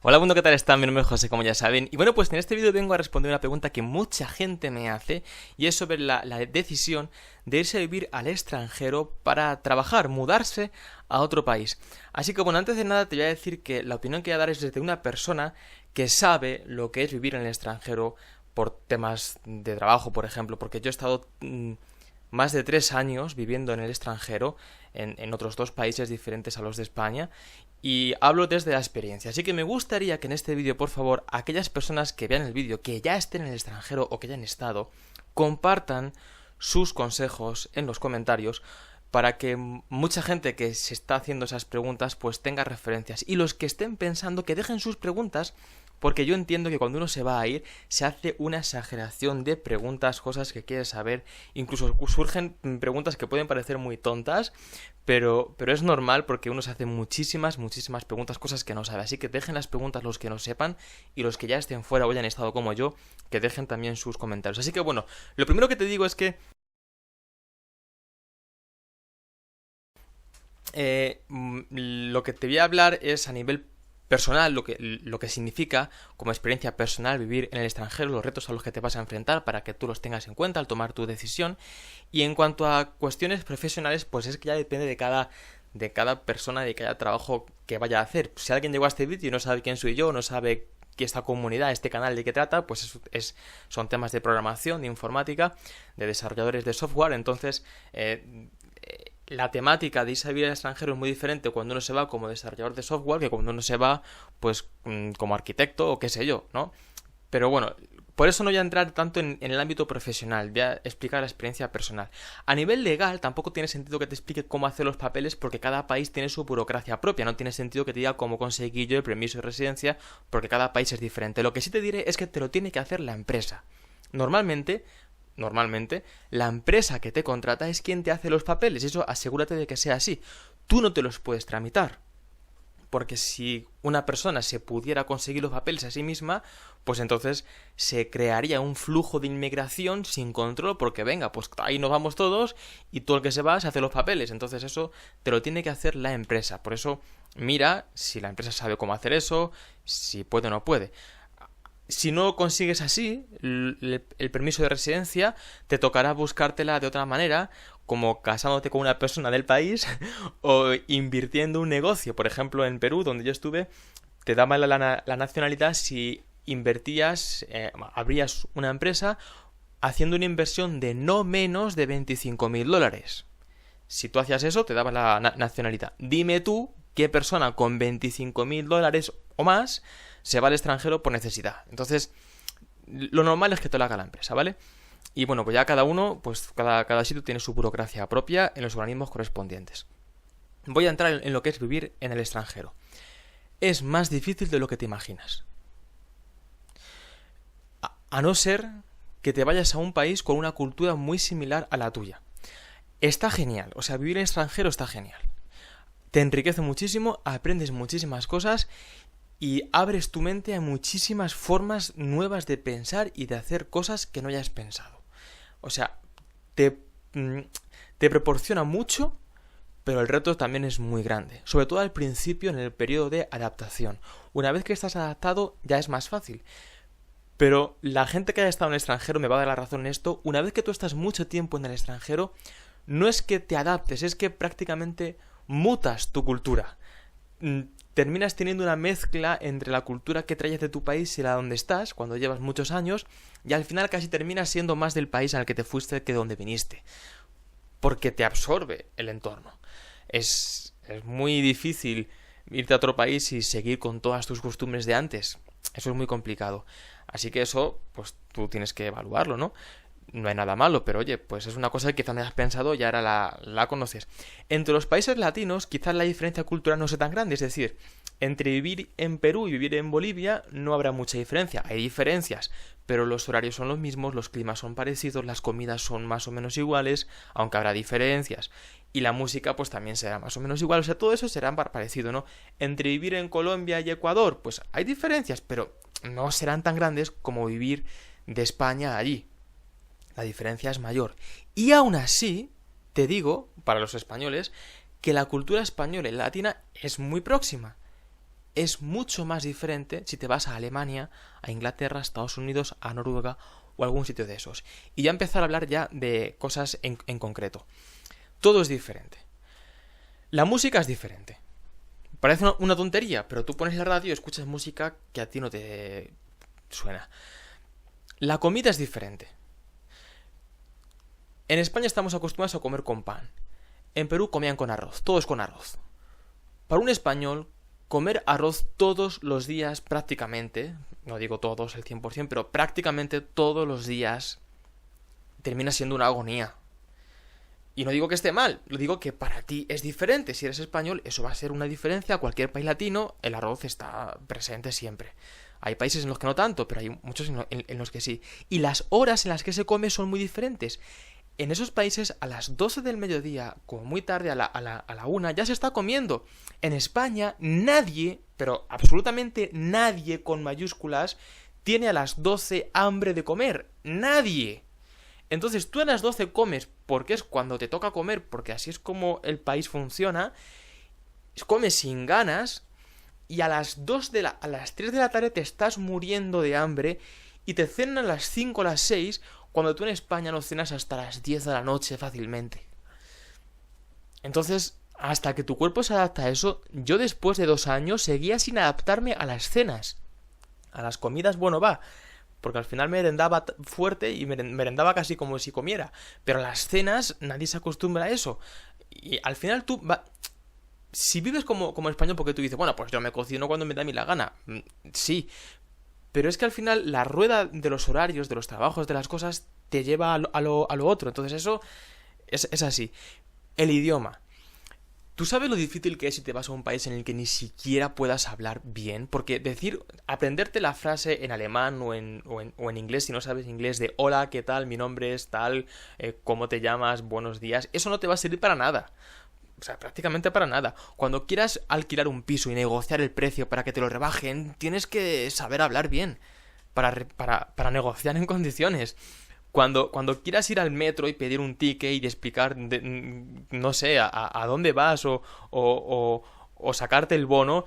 Hola mundo, ¿qué tal están? Mi nombre es José, como ya saben. Y bueno, pues en este vídeo vengo a responder una pregunta que mucha gente me hace y es sobre la decisión de irse a vivir al extranjero para trabajar, mudarse a otro país. Así que bueno, antes de nada te voy a decir que la opinión que voy a dar es desde una persona que sabe lo que es vivir en el extranjero por temas de trabajo, por ejemplo, porque yo he estado más de 3 años viviendo en el extranjero, en otros dos países diferentes a los de España, y hablo desde la experiencia. Así que me gustaría que en este vídeo, por favor, aquellas personas que vean el vídeo, que ya estén en el extranjero o que hayan estado, compartan sus consejos en los comentarios para que mucha gente que se está haciendo esas preguntas pues tenga referencias. Y los que estén pensando que dejen sus preguntas, porque yo entiendo que cuando uno se va a ir se hace una exageración de preguntas, cosas que quiere saber, incluso surgen preguntas que pueden parecer muy tontas, pero es normal porque uno se hace muchísimas preguntas, cosas que no sabe. Así que dejen las preguntas los que no sepan y los que ya estén fuera o hayan estado como yo, que dejen también sus comentarios. Así que bueno, lo primero que te digo es que lo que te voy a hablar es a nivel personal, lo que significa como experiencia personal vivir en el extranjero, los retos a los que te vas a enfrentar para que tú los tengas en cuenta al tomar tu decisión. Y en cuanto a cuestiones profesionales, pues es que ya depende de cada persona, de cada trabajo que vaya a hacer. Si alguien llegó a este vídeo y no sabe quién soy yo, no sabe que esta comunidad, este canal de qué trata, pues son temas de programación, de informática, de desarrolladores de software. Entonces la temática de irse a vivir al extranjero es muy diferente cuando uno se va como desarrollador de software que cuando uno se va pues como arquitecto o qué sé yo, ¿no? Pero bueno, por eso no voy a entrar tanto en el ámbito profesional, voy a explicar la experiencia personal. A nivel legal tampoco tiene sentido que te explique cómo hacer los papeles porque cada país tiene su burocracia propia, no tiene sentido que te diga cómo conseguir yo el permiso de residencia porque cada país es diferente. Lo que sí te diré es que te lo tiene que hacer la empresa. Normalmente, la empresa que te contrata es quien te hace los papeles. Eso asegúrate de que sea así. Tú no te los puedes tramitar. Porque si una persona se pudiera conseguir los papeles a sí misma, pues entonces se crearía un flujo de inmigración sin control, porque venga, pues ahí nos vamos todos y todo el que se va se hace los papeles. Entonces eso te lo tiene que hacer la empresa. Por eso mira si la empresa sabe cómo hacer eso, si puede o no puede. Si no consigues así el permiso de residencia, te tocará buscártela de otra manera, como casándote con una persona del país o invirtiendo un negocio. Por ejemplo, en Perú, donde yo estuve, te daban la nacionalidad si invertías, abrías una empresa haciendo una inversión de no menos de $25.000. Si tú hacías eso, te daban la nacionalidad. Dime tú qué persona con $25.000 o más se va al extranjero por necesidad. Entonces, lo normal es que te lo haga la empresa, ¿vale? Y bueno, pues ya cada uno, pues cada sitio tiene su burocracia propia en los organismos correspondientes. Voy a entrar en lo que es vivir en el extranjero. Es más difícil de lo que te imaginas. A no ser que te vayas a un país con una cultura muy similar a la tuya. Está genial, o sea, vivir en extranjero está genial. Te enriquece muchísimo, aprendes muchísimas cosas y abres tu mente a muchísimas formas nuevas de pensar y de hacer cosas que no hayas pensado. O sea, te proporciona mucho, pero el reto también es muy grande. Sobre todo al principio, en el periodo de adaptación. Una vez que estás adaptado, ya es más fácil. Pero la gente que haya estado en el extranjero me va a dar la razón en esto. Una vez que tú estás mucho tiempo en el extranjero, no es que te adaptes, es que prácticamente mutas tu cultura. Terminas teniendo una mezcla entre la cultura que traes de tu país y la donde estás, cuando llevas muchos años, y al final casi terminas siendo más del país al que te fuiste que de donde viniste. Porque te absorbe el entorno. Es muy difícil irte a otro país y seguir con todas tus costumbres de antes. Eso es muy complicado. Así que eso, pues tú tienes que evaluarlo, ¿no? No hay nada malo, pero oye, pues es una cosa que quizás no hayas pensado y ahora la conoces. Entre los países latinos, quizás la diferencia cultural no sea tan grande, es decir, entre vivir en Perú y vivir en Bolivia no habrá mucha diferencia, hay diferencias, pero los horarios son los mismos, los climas son parecidos, las comidas son más o menos iguales, aunque habrá diferencias. Y la música pues también será más o menos igual, o sea, todo eso será parecido, ¿no? Entre vivir en Colombia y Ecuador, pues hay diferencias, pero no serán tan grandes como vivir de España allí. La diferencia es mayor. Y aún así, te digo, para los españoles, que la cultura española y latina es muy próxima. es mucho más diferente si te vas a Alemania, a Inglaterra, a Estados Unidos, a Noruega o algún sitio de esos. Y ya empezar a hablar ya de cosas en concreto. Todo es diferente. La música es diferente. Parece una tontería, pero tú pones la radio y escuchas música que a ti no te suena. La comida es diferente. En España estamos acostumbrados a comer con pan. En Perú comían con arroz, todo es con arroz. Para un español, comer arroz todos los días prácticamente, no digo todos el 100%, pero prácticamente todos los días termina siendo una agonía. Y no digo que esté mal, lo digo que para ti es diferente. Si eres español, eso va a ser una diferencia. A cualquier país latino, el arroz está presente siempre. Hay países en los que no tanto, pero hay muchos en los que sí. Y las horas en las que se come son muy diferentes. En esos países, a las 12 del mediodía, como muy tarde a la 1, ya se está comiendo. En España, nadie, pero absolutamente nadie con mayúsculas, tiene a las 12 hambre de comer. ¡Nadie! Entonces tú a las 12 comes porque es cuando te toca comer, porque así es como el país funciona, comes sin ganas y a las 3 de la tarde te estás muriendo de hambre y te cenan a las 5 o las 6 cuando tú en España no cenas hasta las 10 de la noche fácilmente. Entonces, hasta que tu cuerpo se adapta a eso, yo después de 2 años seguía sin adaptarme a las cenas. A las comidas, bueno, va, porque al final merendaba fuerte y merendaba casi como si comiera. Pero a las cenas nadie se acostumbra a eso. Y al final tú... si vives como español porque tú dices, bueno, pues yo me cocino cuando me da a mí la gana. Sí, pero es que al final la rueda de los horarios, de los trabajos, de las cosas, te lleva a lo otro. Entonces eso es así. El idioma. ¿Tú sabes lo difícil que es si te vas a un país en el que ni siquiera puedas hablar bien? Porque aprenderte la frase en alemán o en inglés, si no sabes inglés, de hola, ¿qué tal? Mi nombre es tal, ¿cómo te llamas? Buenos días. Eso no te va a servir para nada. O sea, prácticamente para nada. Cuando quieras alquilar un piso y negociar el precio para que te lo rebajen, tienes que saber hablar bien para negociar en condiciones. Cuando quieras ir al metro y pedir un ticket y explicar, no sé, a dónde vas o sacarte el bono,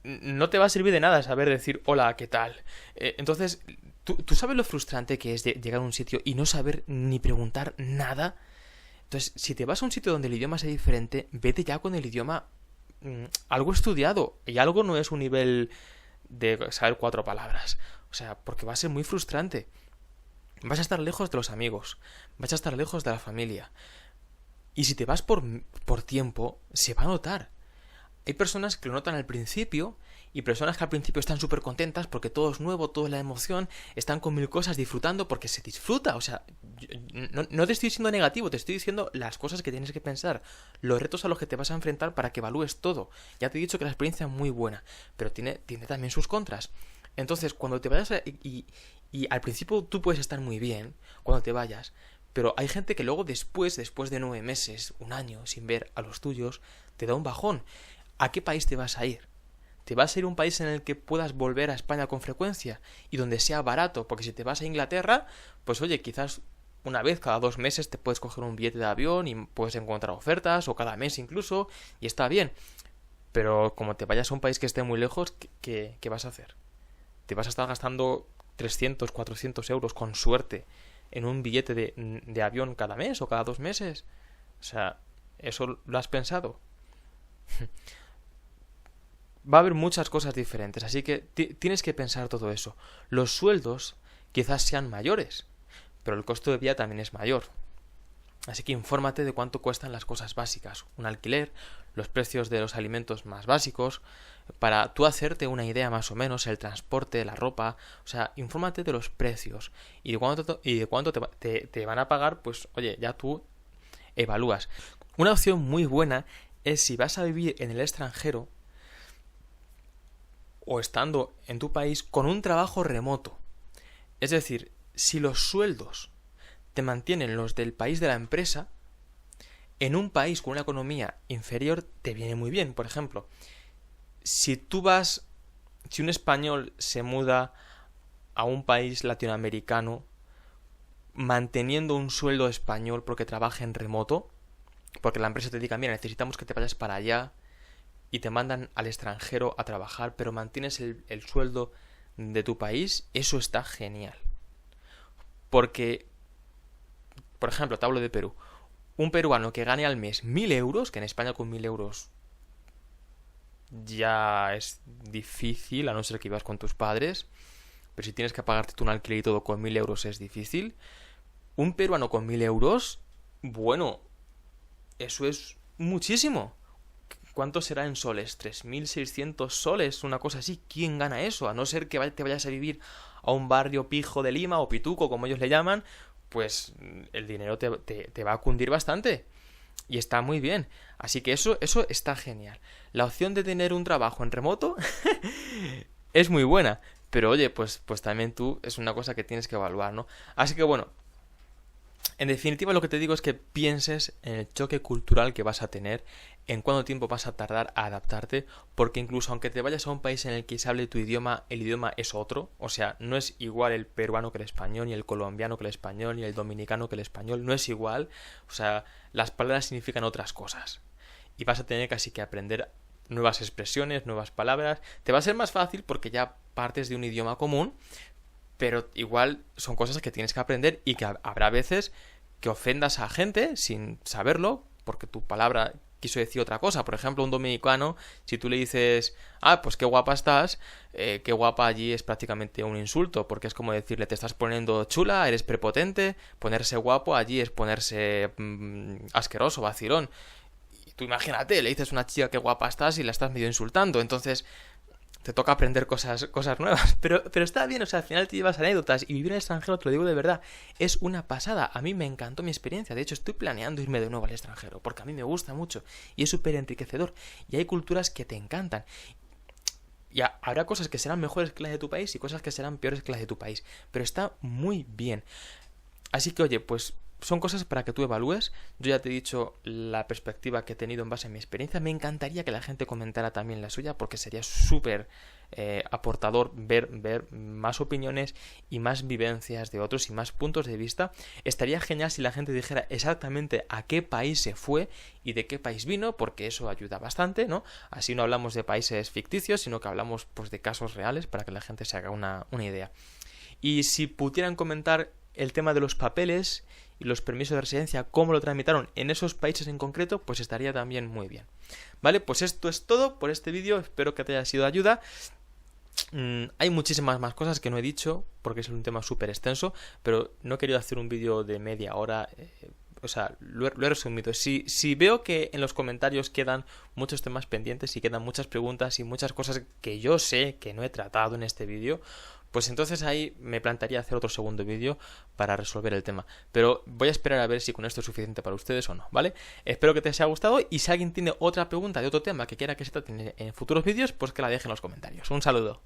no te va a servir de nada saber decir hola, ¿qué tal? Entonces, ¿tú sabes lo frustrante que es de llegar a un sitio y no saber ni preguntar nada? Entonces, si te vas a un sitio donde el idioma sea diferente, vete ya con el idioma algo estudiado. Y algo no es un nivel de saber 4 palabras. O sea, porque va a ser muy frustrante. Vas a estar lejos de los amigos, vas a estar lejos de la familia. Y si te vas por tiempo, se va a notar. Hay personas que lo notan al principio y personas que al principio están súper contentas porque todo es nuevo, toda la emoción, están con 1000 cosas disfrutando porque se disfruta. O sea, no te estoy diciendo negativo, te estoy diciendo las cosas que tienes que pensar, los retos a los que te vas a enfrentar para que evalúes todo. Ya te he dicho que la experiencia es muy buena, pero tiene también sus contras. Entonces, cuando te vayas y al principio tú puedes estar muy bien cuando te vayas, pero hay gente que luego después de 9 meses, 1 año sin ver a los tuyos, te da un bajón. ¿A qué país te vas a ir? ¿Te vas a ir a un país en el que puedas volver a España con frecuencia y donde sea barato? Porque si te vas a Inglaterra, pues oye, quizás una vez cada 2 meses te puedes coger un billete de avión y puedes encontrar ofertas, o cada mes incluso, y está bien. Pero como te vayas a un país que esté muy lejos, ¿qué vas a hacer? ¿Te vas a estar gastando 300, 400 euros con suerte en un billete de avión cada mes o cada 2 meses? O sea, ¿eso lo has pensado? Va a haber muchas cosas diferentes, así que tienes que pensar todo eso. Los sueldos quizás sean mayores, pero el costo de vida también es mayor. Así que infórmate de cuánto cuestan las cosas básicas, un alquiler, los precios de los alimentos más básicos, para tú hacerte una idea más o menos, el transporte, la ropa. O sea, infórmate de los precios y de cuánto te van a pagar, pues oye, ya tú evalúas. Una opción muy buena es si vas a vivir en el extranjero o estando en tu país con un trabajo remoto. Es decir, si los sueldos te mantienen los del país de la empresa, en un país con una economía inferior te viene muy bien. Por ejemplo, si un español se muda a un país latinoamericano manteniendo un sueldo español porque trabaja en remoto, porque la empresa te diga, mira, necesitamos que te vayas para allá, y te mandan al extranjero a trabajar, pero mantienes el sueldo de tu país, eso está genial. Porque, por ejemplo, te hablo de Perú. Un peruano que gane al mes 1.000 euros, que en España con 1.000 euros ya es difícil, a no ser que vivas con tus padres, pero si tienes que pagarte tú un alquiler y todo con 1.000 euros es difícil. Un peruano con 1.000 euros, bueno, eso es muchísimo. ¿Cuánto será en soles? 3.600 soles, una cosa así. ¿Quién gana eso? A no ser que te vayas a vivir a un barrio pijo de Lima o pituco, como ellos le llaman, pues el dinero te va a cundir bastante. Y está muy bien. Así que eso está genial. La opción de tener un trabajo en remoto es muy buena. Pero oye, pues también tú es una cosa que tienes que evaluar, ¿no? Así que bueno, en definitiva lo que te digo es que pienses en el choque cultural que vas a tener, en cuánto tiempo vas a tardar a adaptarte, porque incluso aunque te vayas a un país en el que se hable tu idioma, el idioma es otro, o sea, no es igual el peruano que el español, ni el colombiano que el español, ni el dominicano que el español, no es igual, o sea, las palabras significan otras cosas, y vas a tener casi que aprender nuevas expresiones, nuevas palabras, te va a ser más fácil porque ya partes de un idioma común, pero igual son cosas que tienes que aprender y que habrá veces que ofendas a gente sin saberlo, porque tu palabra quiso decir otra cosa. Por ejemplo, un dominicano, si tú le dices, pues qué guapa estás, qué guapa allí es prácticamente un insulto, porque es como decirle, te estás poniendo chula, eres prepotente, ponerse guapo allí es ponerse asqueroso, vacilón. Y tú imagínate, le dices a una chica qué guapa estás y la estás medio insultando, entonces te toca aprender cosas nuevas. Pero está bien, o sea, al final te llevas anécdotas y vivir en el extranjero, te lo digo de verdad, es una pasada. A mí me encantó mi experiencia. De hecho, estoy planeando irme de nuevo al extranjero porque a mí me gusta mucho y es súper enriquecedor. Y hay culturas que te encantan. Y habrá cosas que serán mejores que las de tu país y cosas que serán peores que las de tu país. Pero está muy bien. Así que, oye, pues son cosas para que tú evalúes. Yo ya te he dicho la perspectiva que he tenido en base a mi experiencia. Me encantaría que la gente comentara también la suya porque sería súper aportador ver más opiniones y más vivencias de otros y más puntos de vista. Estaría genial si la gente dijera exactamente a qué país se fue y de qué país vino, porque eso ayuda bastante, ¿no? Así no hablamos de países ficticios, sino que hablamos pues de casos reales para que la gente se haga una idea. Y si pudieran comentar el tema de los papeles y los permisos de residencia, cómo lo tramitaron en esos países en concreto, pues estaría también muy bien. Vale, pues esto es todo por este vídeo, espero que te haya sido de ayuda. Hay muchísimas más cosas que no he dicho, porque es un tema súper extenso, pero no he querido hacer un vídeo de media hora, o sea, lo he resumido. Si veo que en los comentarios quedan muchos temas pendientes y quedan muchas preguntas y muchas cosas que yo sé que no he tratado en este vídeo, pues entonces ahí me plantearía hacer otro segundo vídeo para resolver el tema. Pero voy a esperar a ver si con esto es suficiente para ustedes o no, ¿vale? Espero que te haya gustado y si alguien tiene otra pregunta de otro tema que quiera que se trate en futuros vídeos, pues que la deje en los comentarios. Un saludo.